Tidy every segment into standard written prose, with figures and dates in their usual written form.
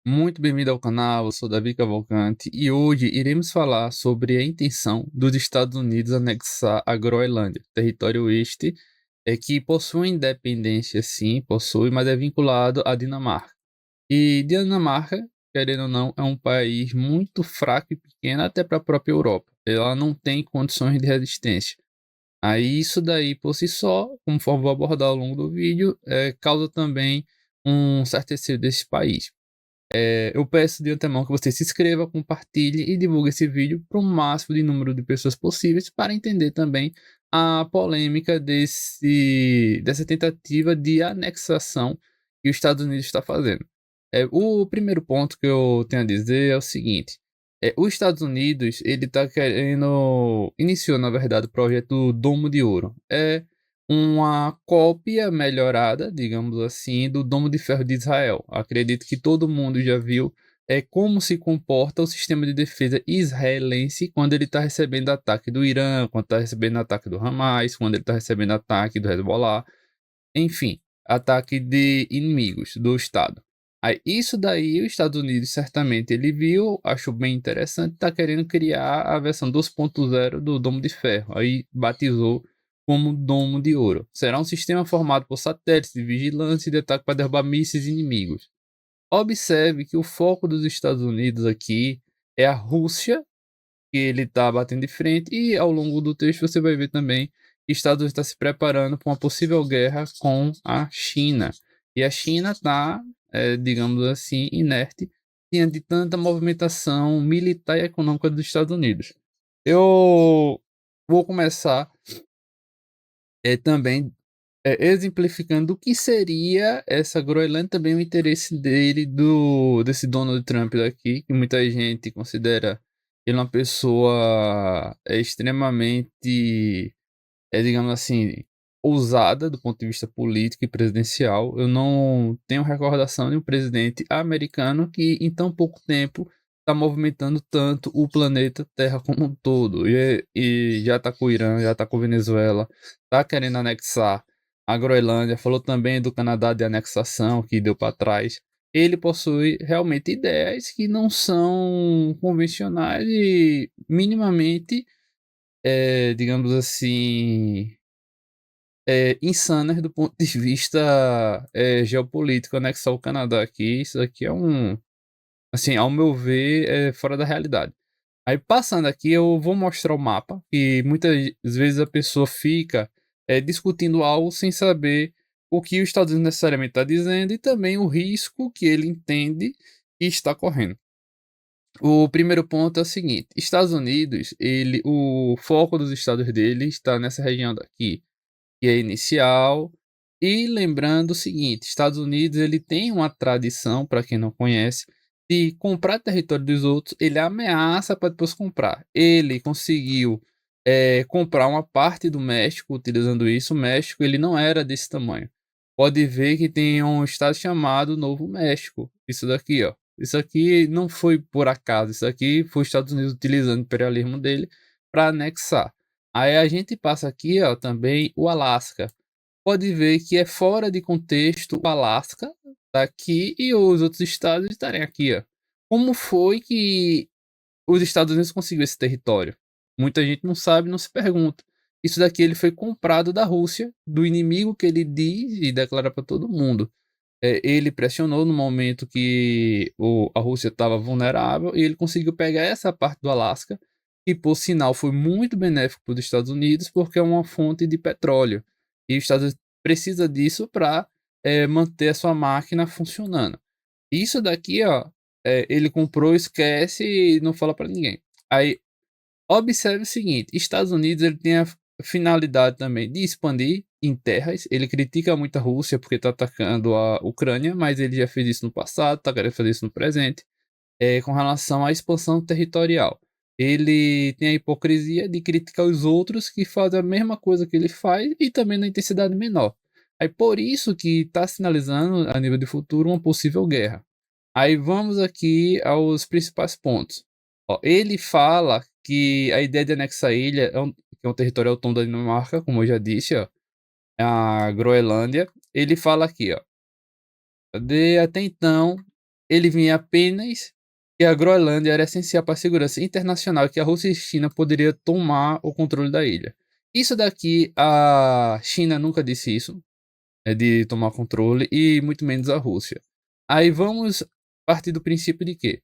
Muito bem-vindo ao canal, eu sou Davi Cavalcante e hoje iremos falar sobre a intenção dos Estados Unidos anexar a Groenlândia, território este que possui independência, sim, possui, mas é vinculado à Dinamarca. E Dinamarca, querendo ou não, é um país muito fraco e pequeno até para a própria Europa. Ela não tem condições de resistência. Aí isso daí por si só, conforme vou abordar ao longo do vídeo, causa também um certo receio desse país. Eu peço de antemão que você se inscreva, compartilhe e divulgue esse vídeo para o máximo de número de pessoas possíveis para entender também a polêmica dessa tentativa de anexação que os Estados Unidos está fazendo. O primeiro ponto que eu tenho a dizer é o seguinte: os Estados Unidos ele está querendo iniciou na verdade o projeto Domo de Ouro. É uma cópia melhorada, digamos assim, do Domo de Ferro de Israel. Acredito que todo mundo já viu como se comporta o sistema de defesa israelense quando ele está recebendo ataque do Irã, quando está recebendo ataque do Hamas, quando ele está recebendo ataque do Hezbollah, enfim, ataque de inimigos do Estado. Aí, isso daí, os Estados Unidos certamente ele viu, achou bem interessante, está querendo criar a versão 2.0 do Domo de Ferro. Aí batizou como Domo de Ouro. Será um sistema formado por satélites de vigilância e de ataque para derrubar mísseis inimigos. Observe que o foco dos Estados Unidos aqui é a Rússia, que ele está batendo de frente, e ao longo do texto você vai ver também que Estados Unidos está se preparando para uma possível guerra com a China. E a China está, digamos assim, inerte diante de tanta movimentação militar e econômica dos Estados Unidos. Eu vou começar também exemplificando o que seria essa Groenlândia, também o interesse desse Donald Trump daqui, que muita gente considera ele uma pessoa extremamente, digamos assim, ousada do ponto de vista político e presidencial. Eu não tenho recordação de um presidente americano que em tão pouco tempo está movimentando tanto o planeta Terra como um todo. E já está com o Irã, já está com a Venezuela, está querendo anexar a Groenlândia, falou também do Canadá de anexação que deu para trás. Ele possui realmente ideias que não são convencionais e minimamente, digamos assim, insanas do ponto de vista geopolítico. Anexar o Canadá aqui, isso aqui é assim, ao meu ver, é fora da realidade. Aí passando aqui, eu vou mostrar o mapa, que muitas vezes a pessoa fica discutindo algo sem saber o que os Estados Unidos necessariamente está dizendo e também o risco que ele entende que está correndo. O primeiro ponto é o seguinte: Estados Unidos, o foco dos estados dele está nessa região daqui, que é inicial. E lembrando o seguinte, Estados Unidos ele tem uma tradição, para quem não conhece, de comprar território dos outros. Ele ameaça para depois comprar. Ele conseguiu comprar uma parte do México utilizando isso. O México ele não era desse tamanho. Pode ver que tem um estado chamado Novo México. Isso daqui, ó. Isso aqui não foi por acaso. Isso aqui foi os Estados Unidos utilizando o imperialismo dele para anexar. Aí a gente passa aqui, ó, também o Alasca. Pode ver que é fora de contexto o Alasca tá aqui e os outros estados estarem aqui, ó. Como foi que os Estados Unidos conseguiu esse território? Muita gente não sabe, não se pergunta. Isso daqui ele foi comprado da Rússia, do inimigo que ele diz e declara para todo mundo. Ele pressionou no momento que a Rússia estava vulnerável e ele conseguiu pegar essa parte do Alasca, que por sinal foi muito benéfico para os Estados Unidos, porque é uma fonte de petróleo. E os Estados Unidos precisa disso para manter a sua máquina funcionando. Isso daqui, ó, ele comprou, esquece e não fala para ninguém. Aí observe o seguinte: Estados Unidos ele tem a finalidade também de expandir em terras. Ele critica muito a Rússia porque está atacando a Ucrânia, mas ele já fez isso no passado, está querendo fazer isso no presente, com relação à expansão territorial. Ele tem a hipocrisia de criticar os outros que fazem a mesma coisa que ele faz e também na intensidade menor. Aí por isso que está sinalizando a nível de futuro uma possível guerra. Aí vamos aqui aos principais pontos. Ó, ele fala que a ideia de anexar a ilha que é um território autônomo da Dinamarca, como eu já disse, ó, é a Groenlândia. Ele fala aqui, ó, até então ele vinha apenas que a Groenlândia era essencial para a segurança internacional e que a Rússia e a China poderiam tomar o controle da ilha. Isso daqui, a China nunca disse isso, de tomar controle, e muito menos a Rússia. Aí vamos partir do princípio de que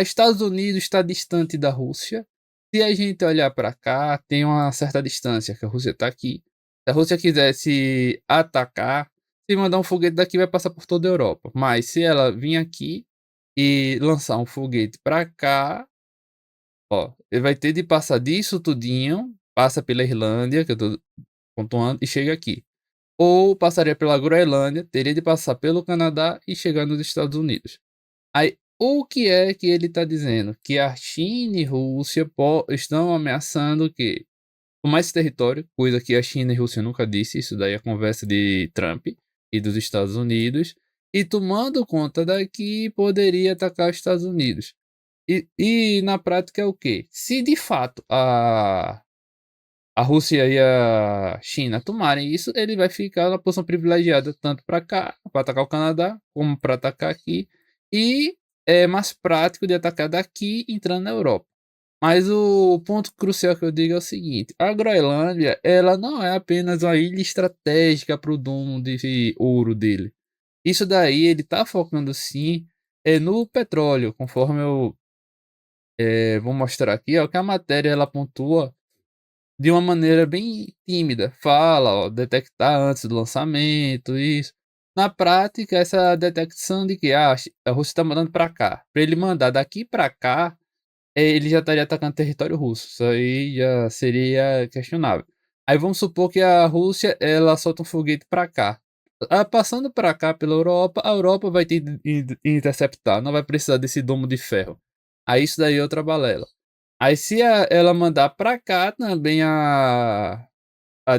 Estados Unidos está distante da Rússia. Se a gente olhar para cá, tem uma certa distância, que a Rússia está aqui. Se a Rússia quisesse atacar, se mandar um foguete daqui, vai passar por toda a Europa. Mas se ela vir aqui e lançar um foguete para cá, ó, ele vai ter de passar disso tudinho, passa pela Irlândia, que eu tô pontuando, e chega aqui. Ou passaria pela Groenlândia, teria de passar pelo Canadá e chegar nos Estados Unidos. Aí, o que é que ele está dizendo? Que a China e Rússia estão ameaçando que tomar esse território, coisa que a China e Rússia nunca disse, isso daí é conversa de Trump e dos Estados Unidos, e tomando conta daqui poderia atacar os Estados Unidos. E na prática é o quê? Se de fato a Rússia e a China tomarem isso, ele vai ficar na posição privilegiada tanto para cá, para atacar o Canadá, como para atacar aqui. E é mais prático de atacar daqui entrando na Europa. Mas o ponto crucial que eu digo é o seguinte: a Groenlândia, ela não é apenas uma ilha estratégica para o domo de ouro dele. Isso daí ele está focando sim no petróleo, conforme eu vou mostrar aqui, ó, que a matéria ela pontua de uma maneira bem tímida. Fala, ó, detectar antes do lançamento, isso. Na prática, essa detecção de que a Rússia está mandando para cá. Para ele mandar daqui para cá, ele já estaria atacando território russo. Isso aí já seria questionável. Aí vamos supor que a Rússia ela solta um foguete para cá. Passando para cá pela Europa, a Europa vai ter de interceptar. Não vai precisar desse domo de ferro. Aí isso daí é outra balela. Aí se ela mandar para cá também a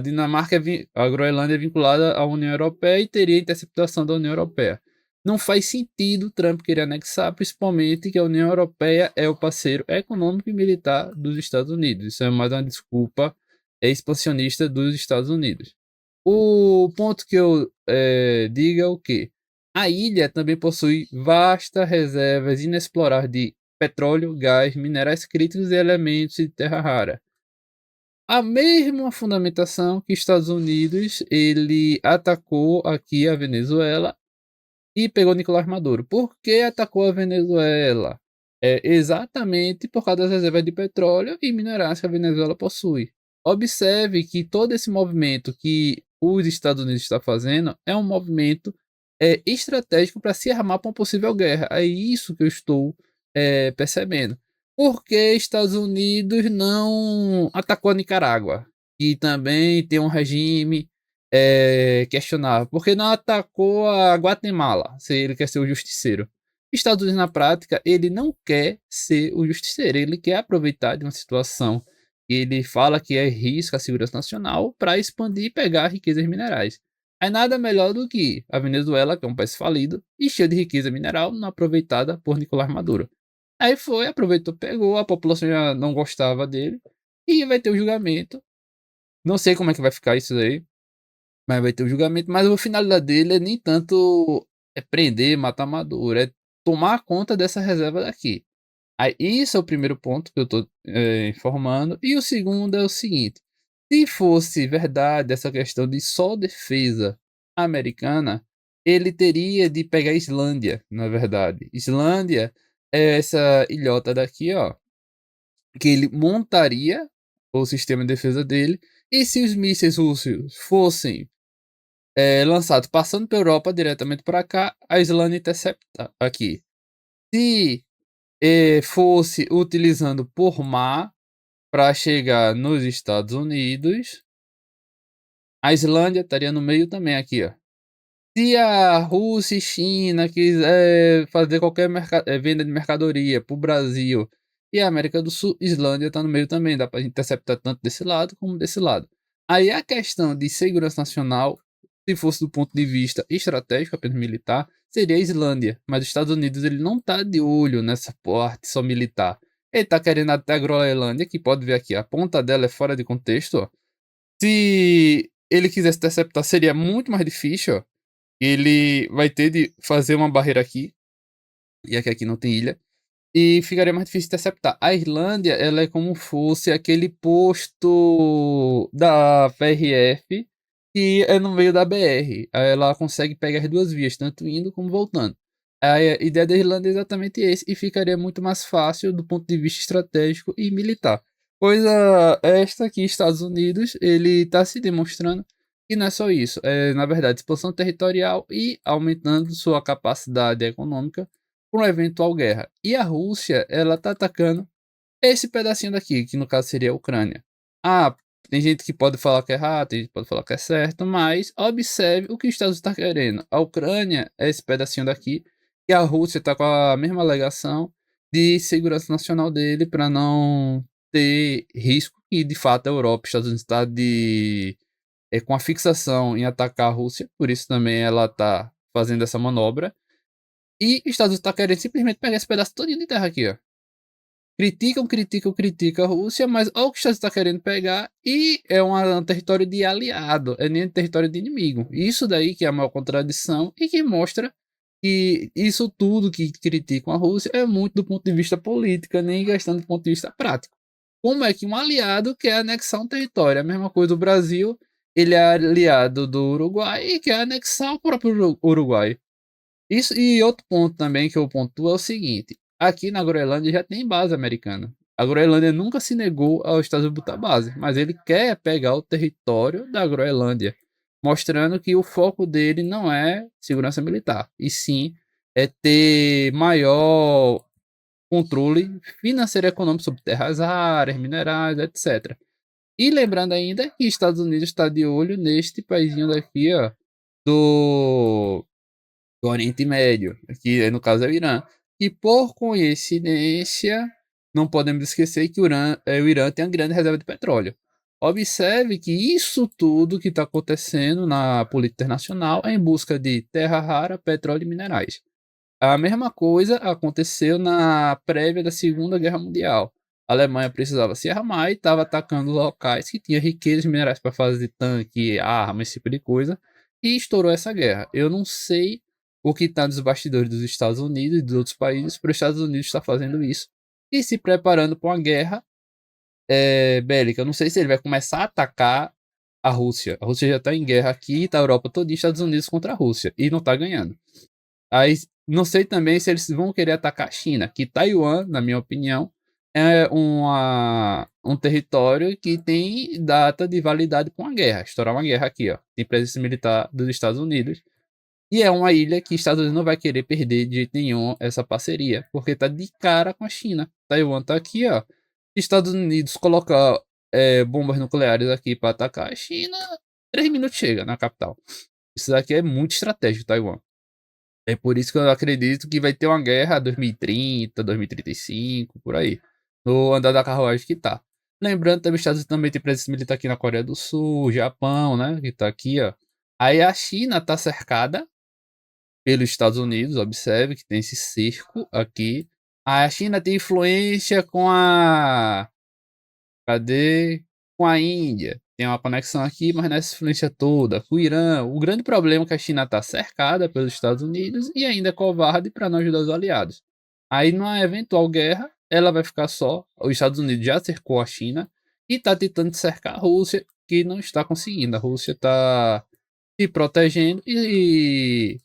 Dinamarca, a Groenlândia é vinculada à União Europeia e teria interceptação da União Europeia. Não faz sentido o Trump querer anexar, principalmente que a União Europeia é o parceiro econômico e militar dos Estados Unidos. Isso é mais uma desculpa expansionista dos Estados Unidos. O ponto que eu digo é o que? A ilha também possui vastas reservas inexploradas de petróleo, gás, minerais críticos e elementos de terra rara. A mesma fundamentação que Estados Unidos ele atacou aqui a Venezuela e pegou Nicolás Maduro. Por que atacou a Venezuela? É exatamente por causa das reservas de petróleo e minerais que a Venezuela possui. Observe que todo esse movimento que os Estados Unidos está fazendo é um movimento estratégico para se armar para uma possível guerra. É isso que eu estou percebendo. Por que Estados Unidos não atacou a Nicarágua? Que também tem um regime questionável. Por que não atacou a Guatemala, se ele quer ser o justiceiro? Estados Unidos, na prática, ele não quer ser o justiceiro, ele quer aproveitar de uma situação que ele fala que é risco à segurança nacional para expandir e pegar riquezas minerais. É nada melhor do que a Venezuela, que é um país falido e cheio de riqueza mineral, não aproveitada por Nicolás Maduro. Aí foi, aproveitou, pegou, a população já não gostava dele e vai ter o julgamento. Não sei como é que vai ficar isso aí, mas vai ter o julgamento. Mas o finalidade dele é nem tanto prender, matar Maduro, é tomar conta dessa reserva daqui. Aí, isso é o primeiro ponto que eu estou informando. E o segundo é o seguinte: se fosse verdade essa questão de só defesa americana, ele teria de pegar a Islândia, na verdade. Islândia é essa ilhota daqui, ó, que ele montaria o sistema de defesa dele. E se os mísseis russos fossem lançados passando pela Europa diretamente para cá, a Islândia intercepta aqui. Se fosse utilizando por mar para chegar nos Estados Unidos, a Islândia estaria no meio também aqui, ó. Se a Rússia e China quiser fazer qualquer venda de mercadoria para o Brasil e a América do Sul, Islândia está no meio também, dá para interceptar tanto desse lado como desse lado. Aí a questão de segurança nacional, se fosse do ponto de vista estratégico, apenas militar, seria a Islândia, mas os Estados Unidos ele não está de olho nessa parte só militar. Ele está querendo até a Groenlândia, que pode ver aqui, a ponta dela é fora de contexto, ó. Se ele quisesse interceptar, seria muito mais difícil, ó. Ele vai ter de fazer uma barreira aqui, e aqui não tem ilha, e ficaria mais difícil interceptar. A Islândia, ela é como fosse aquele posto da PRF que é no meio da BR. Aí ela consegue pegar as duas vias, tanto indo como voltando. A ideia da Irlanda é exatamente esse, e ficaria muito mais fácil do ponto de vista estratégico e militar. Coisa esta que Estados Unidos, ele está se demonstrando que não é só isso, é na verdade expansão territorial e aumentando sua capacidade econômica por uma eventual guerra. E a Rússia, ela tá atacando esse pedacinho daqui, que no caso seria a Ucrânia. Ah, tem gente que pode falar que é errado, tem gente que pode falar que é certo, mas observe o que os Estados Unidos está querendo. A Ucrânia é esse pedacinho daqui, e a Rússia está com a mesma alegação de segurança nacional dele para não ter risco, e de fato a Europa, os Estados Unidos está com a fixação em atacar a Rússia, por isso também ela está fazendo essa manobra. E os Estados Unidos tá querendo simplesmente pegar esse pedaço todo de terra aqui, ó. Criticam, criticam, criticam a Rússia, mas olha o que os Estados Unidos tá querendo pegar, e é um território de aliado, é nem território de inimigo. Isso daí que é a maior contradição e que mostra que isso tudo que criticam a Rússia é muito do ponto de vista político, nem questão do ponto de vista prático. Como é que um aliado quer anexar um território? A mesma coisa do Brasil, ele é aliado do Uruguai e quer anexar o próprio Uruguai. Isso, e outro ponto também que eu pontuo é o seguinte: aqui na Groenlândia já tem base americana. A Groenlândia nunca se negou aos Estados Unidos botar base, mas ele quer pegar o território da Groenlândia, mostrando que o foco dele não é segurança militar, e sim é ter maior controle financeiro e econômico sobre terras raras, minerais, etc. E lembrando ainda que Estados Unidos está de olho neste paísinho daqui, ó, do Oriente Médio, que no caso é o Irã. E por coincidência, não podemos esquecer que o Irã tem uma grande reserva de petróleo. Observe que isso tudo que está acontecendo na política internacional é em busca de terra rara, petróleo e minerais. A mesma coisa aconteceu na prévia da Segunda Guerra Mundial. A Alemanha precisava se armar e estava atacando locais que tinham riquezas minerais para fazer tanque, arma, esse tipo de coisa, e estourou essa guerra. Eu não sei o que está nos bastidores dos Estados Unidos e dos outros países, para os Estados Unidos estar fazendo isso e se preparando para uma guerra bélica. Eu não sei se ele vai começar a atacar a Rússia. A Rússia já está em guerra aqui, tá a Europa toda, e Estados Unidos contra a Rússia, e não está ganhando. Aí não sei também se eles vão querer atacar a China, que Taiwan, na minha opinião, é um território que tem data de validade para uma guerra, estourar uma guerra aqui, ó. Tem presença militar dos Estados Unidos. E é uma ilha que Estados Unidos não vai querer perder de jeito nenhum essa parceria, porque tá de cara com a China. Taiwan tá aqui, ó. Estados Unidos colocar bombas nucleares aqui para atacar a China, 3 minutos chega na capital. Isso daqui é muito estratégico, Taiwan. É por isso que eu acredito que vai ter uma guerra 2030, 2035, por aí. No andar da carruagem que tá. Lembrando também, os Estados Unidos também tem presença militar aqui na Coreia do Sul, Japão, né? Que tá aqui, ó. Aí a China tá cercada pelos Estados Unidos, observe que tem esse cerco aqui. A China tem influência com a. Cadê? Com a Índia. Tem uma conexão aqui, mas nessa influência toda. Com o Irã. O grande problema é que a China está cercada pelos Estados Unidos e ainda é covarde para não ajudar os aliados. Aí, numa eventual guerra, ela vai ficar só. Os Estados Unidos já cercou a China e está tentando cercar a Rússia, que não está conseguindo. A Rússia está se protegendo e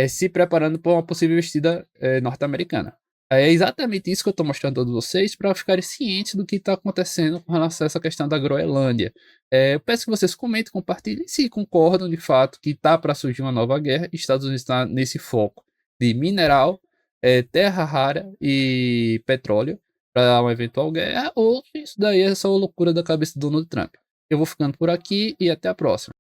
se preparando para uma possível investida norte-americana. É exatamente isso que eu estou mostrando a todos vocês para ficarem cientes do que está acontecendo com relação a essa questão da Groenlândia. Eu peço que vocês comentem, compartilhem se concordam de fato que está para surgir uma nova guerra. Estados Unidos está nesse foco de mineral, terra rara e petróleo para uma eventual guerra, ou isso daí é só loucura da cabeça do Donald Trump. Eu vou ficando por aqui e até a próxima.